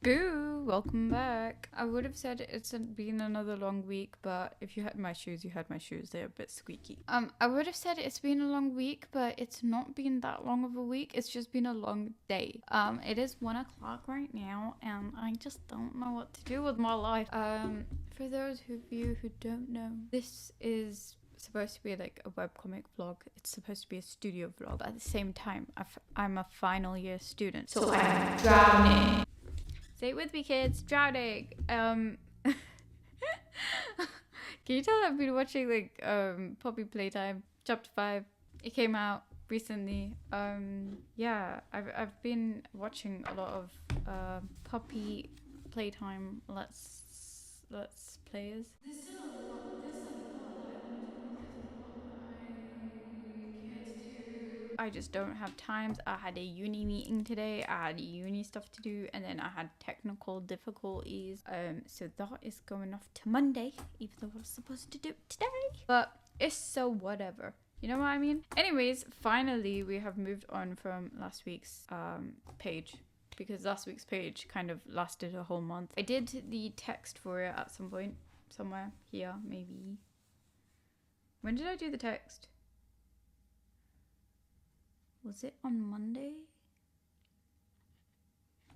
Boo! Welcome back. I would have said it's been another long week, but if you had my shoes, you had my shoes. They're a bit squeaky. I would have said it's been a long week, but it's not been that long of a week. It's just been a long day. It is 1 o'clock right now, and I just don't know what to do with my life. For those of you who don't know, this is supposed to be like a webcomic vlog. It's supposed to be a studio vlog, but at the same time, I'm a final year student, so I'm drowning. Say it with me, kids. Drowning. Can you tell I've been watching like Poppy Playtime Chapter 5? It came out recently. Yeah, I've been watching a lot of Poppy Playtime let's players. There's still a lot that I want to do. There's a lot that I can't do. I just don't have time. I had a uni meeting today. I had uni stuff to do, and then I had technical difficulties. So that is going off to Monday, even though I was supposed to do it today. But it's so whatever. You know what I mean? Anyways, finally we have moved on from last week's page, because last week's page kind of lasted a whole month. I did the text for it at some point, somewhere here, maybe. When did I do the text? Was it on Monday?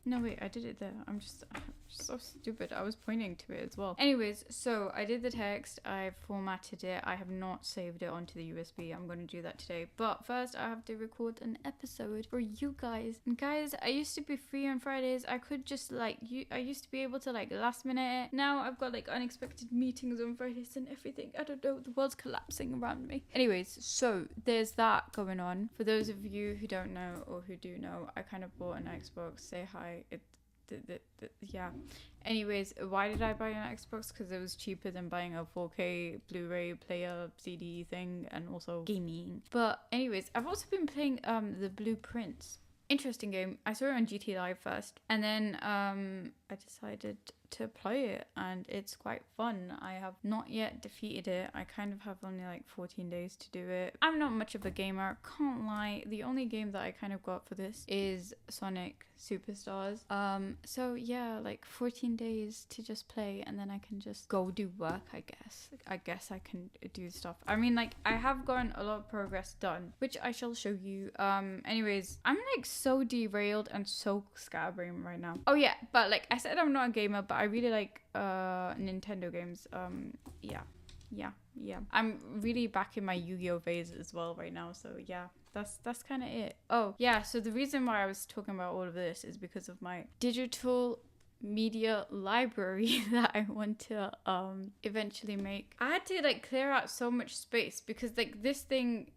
No, wait, I did it there. I'm just so stupid. I was pointing to it as well. Anyways, so I did the text. I formatted it. I have not saved it onto the USB. I'm going to do that today. But first, I have to record an episode for you guys. And guys, I used to be free on Fridays. I could just I used to be able to last minute it. Now I've got unexpected meetings on Fridays and everything. I don't know. The world's collapsing around me. Anyways, so there's that going on. For those of you who don't know or who do know, I kind of bought an Xbox. Say hi. Yeah. Anyways, why did I buy an Xbox? Because it was cheaper than buying a 4K Blu-ray player CD thing, and also gaming. But anyways, I've also been playing the Blueprints. Interesting game. I saw it on GT Live first, and then I decided to play it, and it's quite fun. I have not yet defeated it. I kind of have only 14 days to do it. I'm not much of a gamer, can't lie. The only game that I kind of got for this is Sonic Superstars. So yeah, 14 days to just play, and then I can just go do work, I guess I can do stuff. I mean, I have gotten a lot of progress done, which I shall show you. Anyways, I'm so derailed and so scatterbrained right now. Oh yeah, but I said, I'm not a gamer, but I really like Nintendo games. Yeah. I'm really back in my Yu-Gi-Oh phase as well right now, so yeah. That's kind of it. Oh yeah, so the reason why I was talking about all of this is because of my digital media library that I want to eventually make. I had to clear out so much space because this thing,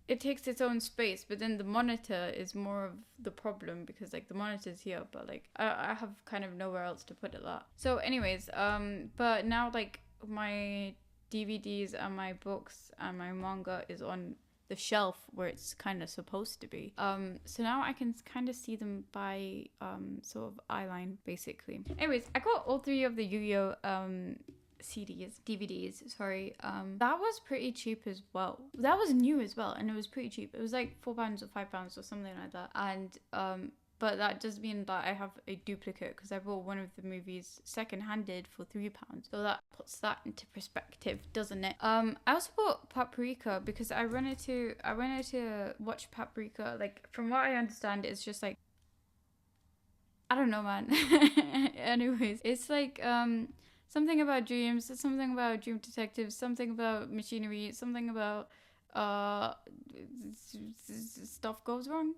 it takes its own space, but then the monitor is more of the problem because the monitor's here, but I have kind of nowhere else to put it that. So anyways, but now my DVDs and my books and my manga is on the shelf where it's kind of supposed to be. So now I can kind of see them by sort of eye line, basically. Anyways, I got all 3 of the Yu-Gi-Oh DVDs, sorry. That was pretty cheap as well. That was new as well, and it was pretty cheap. It was £4 or £5 or something like that. And but that does mean that I have a duplicate because I bought one of the movies second-handed for £3. So that puts that into perspective, doesn't it? I also bought Paprika because I wanted to watch Paprika. From what I understand, it's just I don't know, man. Anyways, it's something about dreams, something about dream detectives, something about machinery, something about stuff goes wrong,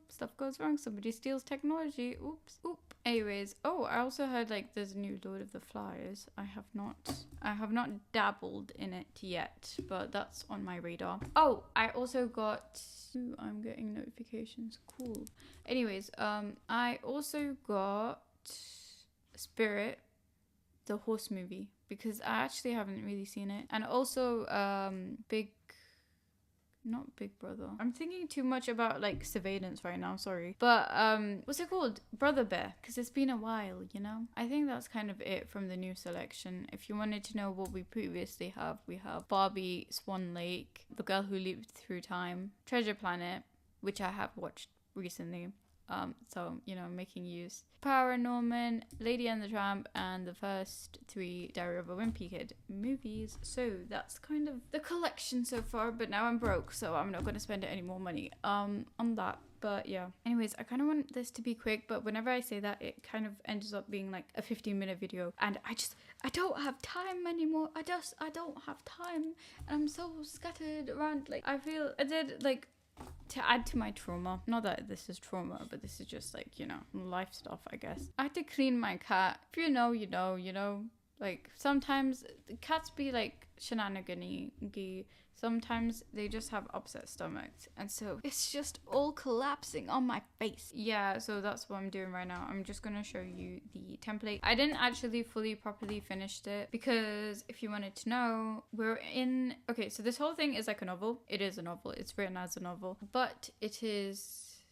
somebody steals technology, oops. Anyways, I also heard there's a new Lord of the Flies. I have not dabbled in it yet, but that's on my radar. I also got, I'm getting notifications, cool. Anyways, I also got Spirit, the horse movie, because I actually haven't really seen it. And also not Big Brother. I'm thinking too much about surveillance right now, sorry. But what's it called? Brother Bear, because it's been a while, you know? I think that's kind of it from the new selection. If you wanted to know what we previously have, we have Barbie, Swan Lake, The Girl Who Leaped Through Time, Treasure Planet, which I have watched recently, So, you know, making use. Paranorman, Lady and the Tramp, and the first 3 Diary of a Wimpy Kid movies. So that's kind of the collection so far, but now I'm broke, so I'm not going to spend any more money on that. But yeah, anyways, I kind of want this to be quick, but whenever I say that, it kind of ends up being like a 15-minute video, and I don't have time anymore. I don't have time, and I'm so scattered around. Like, I feel I did, like, to add to my trauma, not that this is trauma, but this is just, like, you know, life stuff, I guess. I had to clean my cat. If you know, you know, you know. Like, sometimes the cats be like shenanigan-y. Sometimes they just have upset stomachs, and so it's just all collapsing on my face. Yeah, so that's what I'm doing right now. I'm just gonna show you the template. I didn't actually properly finish it, because if you wanted to know, we're in... Okay, so this whole thing is like a novel. It is a novel. It's written as a novel, but it is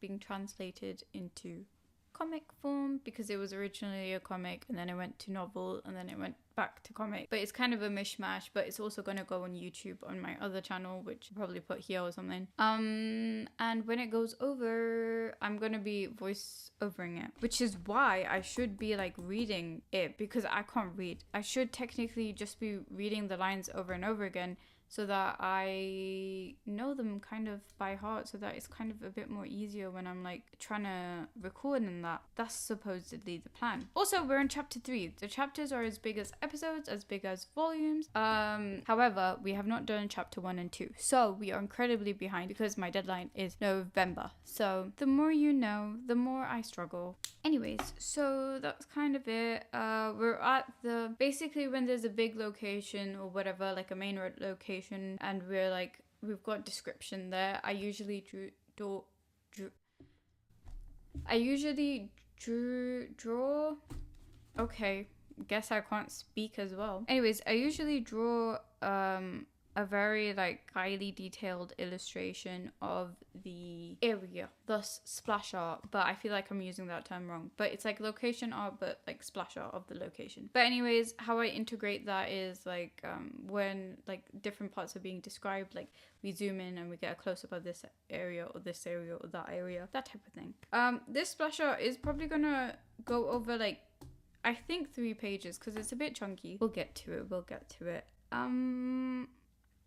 being translated into comic form, because it was originally a comic, and then it went to novel, and then it went back to comic. But it's kind of a mishmash, but it's also going to go on YouTube on my other channel, which I'll probably put here or something. And when it goes over, I'm going to be voice overing it, which is why I should be like reading it, because I can't read. I should technically just be reading the lines over and over again, so that I know them kind of by heart, so that it's kind of a bit more easier when I'm like trying to record and that. That's supposedly the plan. Also, we're in chapter 3. The chapters are as big as episodes, as big as volumes. However, we have not done chapter 1 and 2. So we are incredibly behind, because my deadline is November. So the more you know, the more I struggle. Anyways, so that's kind of it. We're at the... Basically, when there's a big location or whatever, like a main road location, and we're like, we've got description there. I usually draw. Okay, guess I can't speak as well. Anyways, I usually draw a very like highly detailed illustration of the area, thus splash art, but I feel like I'm using that term wrong. But it's like location art, but like splash art of the location. But anyways, how I integrate that is like when like different parts are being described, like we zoom in and we get a close-up of this area or this area or that area, that type of thing. This splash art is probably gonna go over like, I think 3 pages, because it's a bit chunky. We'll get to it.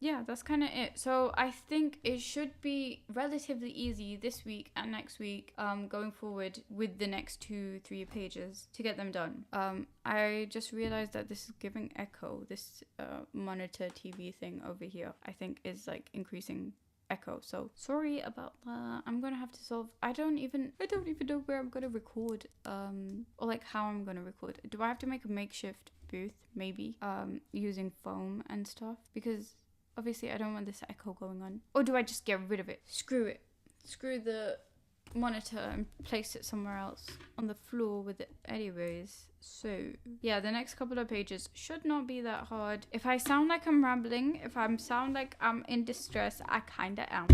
Yeah, that's kind of it. So I think it should be relatively easy this week and next week, going forward with the next 2-3 pages to get them done. I just realized that this is giving echo. This monitor TV thing over here, I think, is like increasing echo. So sorry about that. I'm gonna have to solve... I don't even know where I'm gonna record, or like how I'm gonna record. Do I have to make a makeshift booth, maybe, using foam and stuff? Because obviously I don't want this echo going on. Or do I just get rid of it? Screw it. Screw the monitor and place it somewhere else on the floor with it. Anyways, so yeah, the next couple of pages should not be that hard. If I sound like I'm rambling, if I sound like I'm in distress, I kinda am.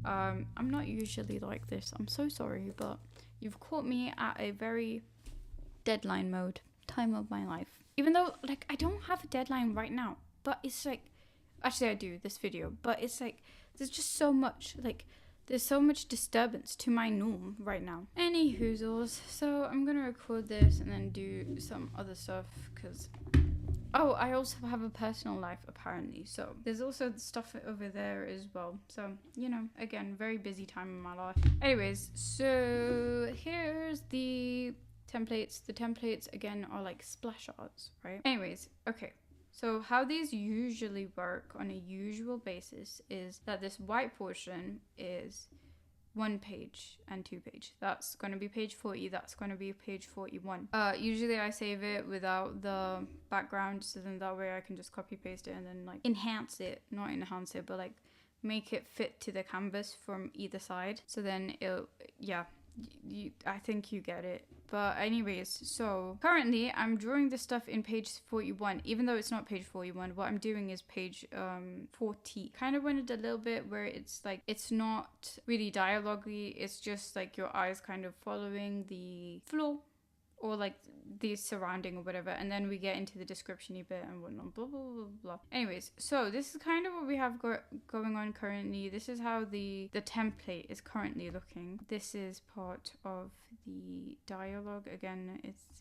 I'm not usually like this. I'm so sorry, but you've caught me at a very deadline mode time of my life. Even though like I don't have a deadline right now, but it's like, actually I do, this video, but it's like there's just so much, like there's so much disturbance to my norm right now. Any hoozles, so I'm gonna record this and then do some other stuff, because oh, I also have a personal life apparently, so there's also stuff over there as well. So, you know, again, very busy time in my life. Anyways, so here's the templates. The templates again are like splash arts, right? Anyways, okay. So how these usually work on a usual basis is that this white portion is 1 page and 2 page. That's going to be page 40. That's going to be page 41. Usually I save it without the background, so then that way I can just copy paste it and then like enhance it, not enhance it, but like make it fit to the canvas from either side. So then it'll, yeah, I think you get it. But anyways, so currently I'm drawing this stuff in page 41, even though it's not page 41. What I'm doing is page 40. Kind of wanted a little bit where it's like, it's not really dialogue-y, it's just like your eyes kind of following the flow or like the surrounding or whatever, and then we get into the description-y bit and whatnot, blah blah blah blah. Anyways, so this is kind of what we have going on currently. This is how the template is currently looking. This is part of the dialogue. Again,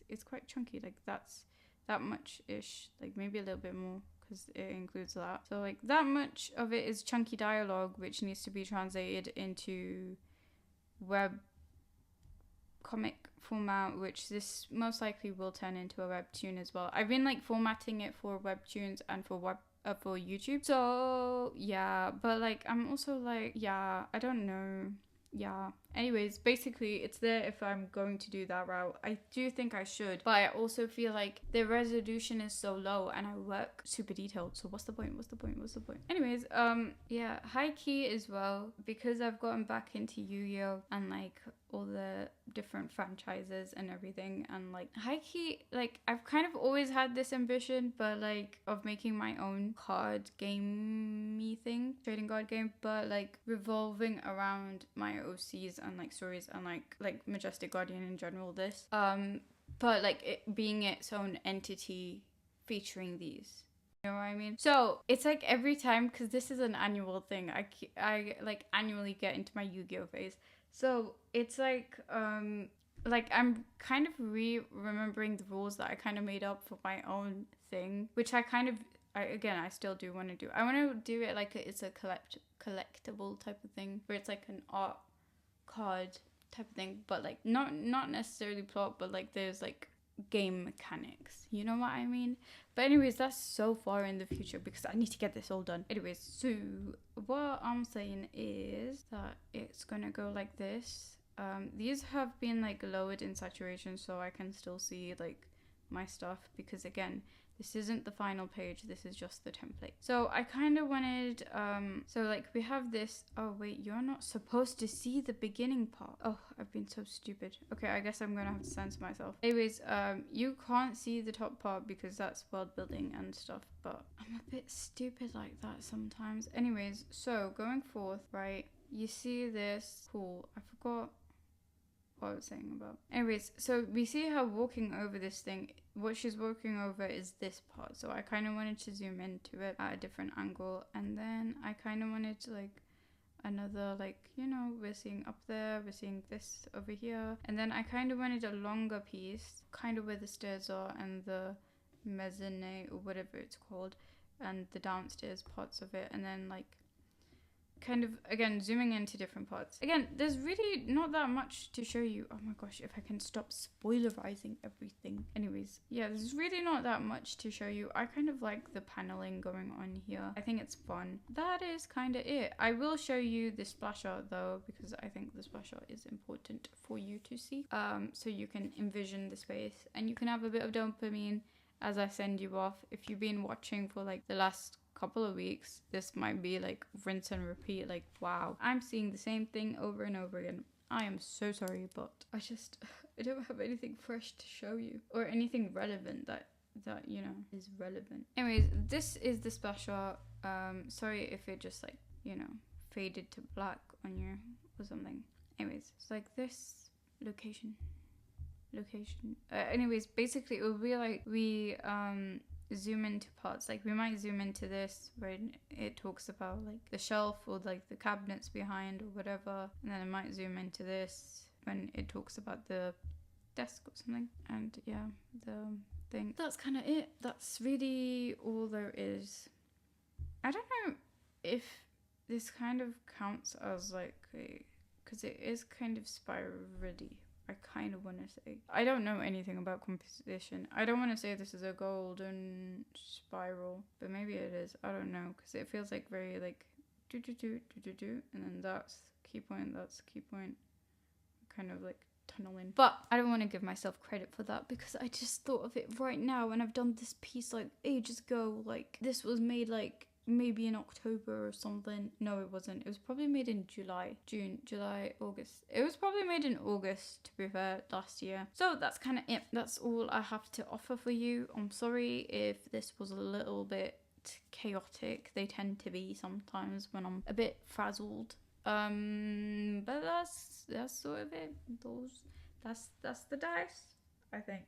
it's quite chunky, like that's that much ish, like maybe a little bit more because it includes that. So like that much of it is chunky dialogue which needs to be translated into webcomic format, which this most likely will turn into a webtoon as well. I've been like formatting it for webtoons and for for YouTube. So yeah, but like I'm also like, yeah, I don't know. Yeah, anyways, basically it's there if I'm going to do that route. I do think I should, but I also feel like the resolution is so low and I work super detailed, so what's the point? Anyways, yeah, HIGHKEY as well, because I've gotten back into Yu-Gi-Oh and like all the different franchises and everything, and like HIGHKEY, like I've kind of always had this ambition, but like of making my own card gamey thing, trading card game, but like revolving around my OCs and like stories and like Majestic Guardian in general, this but like it being its own entity featuring these. You know what I mean? So it's like every time, because this is an annual thing, I like annually get into my Yu-Gi-Oh phase. So it's like I'm kind of remembering the rules that I kind of made up for my own thing, which I still do want to do. I want to do it like it's a collectible type of thing, where it's like an art card type of thing, but like not necessarily plot, but like there's like game mechanics, you know what I mean? But anyways, that's so far in the future because I need to get this all done. Anyways, so what I'm saying is that it's gonna go like this. These have been like lowered in saturation so I can still see like my stuff, because again, this isn't the final page, this is just the template. So I kind of wanted, so like we have this, oh wait, you're not supposed to see the beginning part. Oh, I've been so stupid. Okay, I guess I'm gonna have to censor myself. Anyways, you can't see the top part because that's world building and stuff, but I'm a bit stupid like that sometimes. Anyways, so going forth, right, you see this, cool, I forgot what I was saying about. Anyways, so we see her walking over this thing. What she's walking over is this part. So I kind of wanted to zoom into it at a different angle. And then I kind of wanted to like another, like, you know, we're seeing up there, we're seeing this over here. And then I kind of wanted a longer piece, kind of where the stairs are and the mezzanine or whatever it's called, and the downstairs parts of it. And then like kind of again zooming into different parts. Again, there's really not that much to show you. Oh my gosh, if I can stop spoilerizing everything. Anyways, yeah, there's really not that much to show you. I kind of like the paneling going on here. I think it's fun. That is kind of it. I will show you the splash art though, because I think the splash art is important for you to see, so you can envision the space and you can have a bit of dopamine as I send you off. If you've been watching for like the last couple of weeks, this might be like rinse and repeat, like wow, I'm seeing the same thing over and over again. I am so sorry, but I don't have anything fresh to show you or anything relevant that you know is relevant. Anyways, this is the splash art. Sorry if it just like, you know, faded to black on you or something. Anyways, it's like this location. Anyways, basically it will be like we zoom into parts. Like we might zoom into this where it talks about like the shelf or like the cabinets behind or whatever, and then it might zoom into this when it talks about the desk or something. And yeah, the thing. That's kind of it. That's really all there is. I don't know if this kind of counts as like a, because it is kind of spirally. I kind of want to say, I don't know anything about composition. I don't want to say this is a golden spiral, but maybe it is. I don't know, because it feels like very like do, and then that's key point, kind of like tunneling. But I don't want to give myself credit for that because I just thought of it right now, and I've done this piece like ages ago. Like this was made like maybe in October or something. No, it wasn't. It was probably made in August. It was probably made in August, to be fair, last year. So that's kind of it. That's all I have to offer for you. I'm sorry if this was a little bit chaotic. They tend to be sometimes when I'm a bit frazzled. But that's sort of it. That's the dice. I think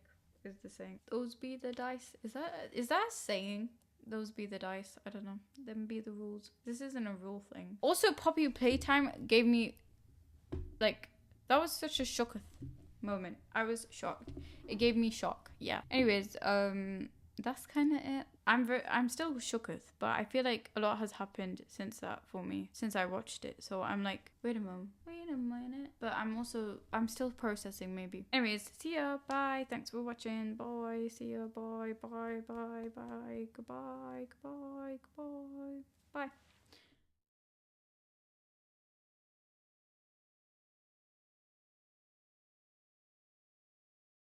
is the saying. Those be the dice. Is that a saying? Those be the dice. I don't know. Them be the rules. This isn't a rule thing. Also, Poppy Playtime gave me, like, that was such a shock moment. I was shocked. It gave me shock. Yeah. Anyways, that's kind of it. I'm still shooketh, but I feel like a lot has happened since that for me, since I watched it. So I'm like, wait a minute. But I'm still processing maybe. Anyways, see ya. Bye. Thanks for watching. Bye. See ya. Bye. Bye. Bye. Bye. Goodbye. Goodbye. Goodbye. Bye.